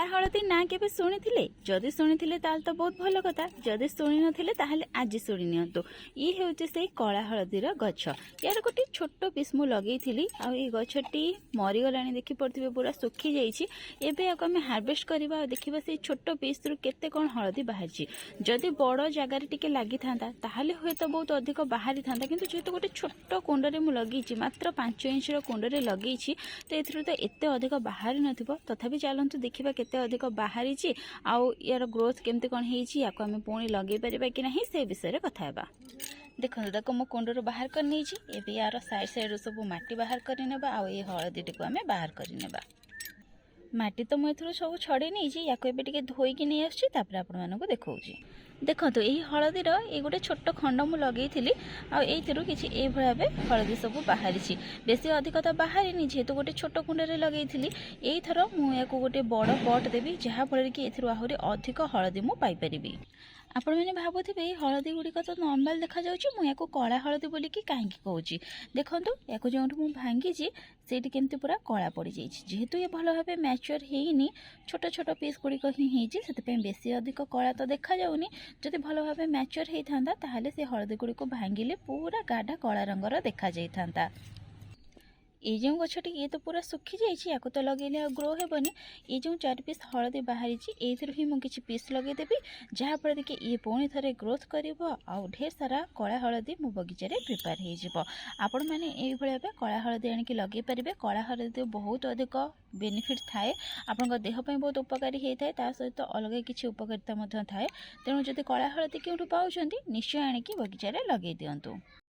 हलदी ना केबे शुणिथिले जदि शुणिथिले ताल तो बहुत भल कथा जदि शुणी नथिले ताहले आज शुणी नियंतु। ये हेउचे से कला हलदीर गछ यार गोटे छोट पिस मु लगेइथिली आ ए गछटी मरी गलानी देखि पड़थिबे पूरा सुखी जाइछि। एबे आको हम हार्वेस्ट करबा आ देखिबा से छोट पिस रु केते कोन हलदी बाहरछि। जदि बड़ जगार टिके लागि थांता ताहले होय तो बहुत अधिक बाहरी थांता किंतु जेतो गोटे छोट कुंडरे मु लगेइछि मात्र 5 इंच रो कुंडरे लगेइछि तो एथरु तो एते अधिक बाहरी नथिबो। तथापि चलंतु देखिबा केते अधिक बाहरी आउ यार ग्रोथ केमती कौन हो आम पुणी लगे पार कि ना से विषय में कथा हेबा। देखो ताको मो कुंडर बाहर कर नहीं एबे यार साइड साइड सब माटी बाहर करने आउ हलदी टी आम बाहर करने माटी तो मुझे सब छड़े नहीं या धोईक नहीं आसपर आपण मानक देखा देखो यही हलदीर ये गोटे छोट खंड मु लगे किसी ये भाव हलदी सब बाहरी बेसी अधिक तो बाहरी जेहेतु गोटे छोट कुंडे लगे यही थर मुझे गोटे बड़ पट देवी जहाँफल कि आहरी अधिक हलदी मु पाइपर। आपण मैंने भावुथे हलदी गुड़िक तो नॉर्मल देखा मुझे कला हलदी बोलिकी कहीं कहूँ देखो या जो भांगी से केमती पूरा कला पड़ जाए जेहेतु ये भल भाव मैच्योर है छोट छोट पीस गुड़िक ही से बेसी अधिक कला तो देखा जाऊनी जदि भल भाव मैच्योर होता ताहले से हलदी गुड़ी को भांगिले पूरा गाढ़ा कला रंगर देखा जाता। ये जो गछटी ये तो पूरा सुखी जाइए तो लगेले आ ग्रो हेबनी ये जो 4 पीस हलदी बाहरी ही मुझे किसी पीस लगेदेवी जहाँफल कि ये पुणी थे ग्रोथ कर ढेर सारा कला हलदी मो बगीचार प्रिपेयर होपण मैंने ये कला हलदी आणिक लगे पारे। कला हलदी बहुत अधिक बेनिफिट थाए आपण देहपाई बहुत उपकारी होता है सहित अलग किसी उपकारिता थाए तेणु जदि कला हलदी क्यों पाँच निश्चय आणिक बगीचार लगे दिंतु।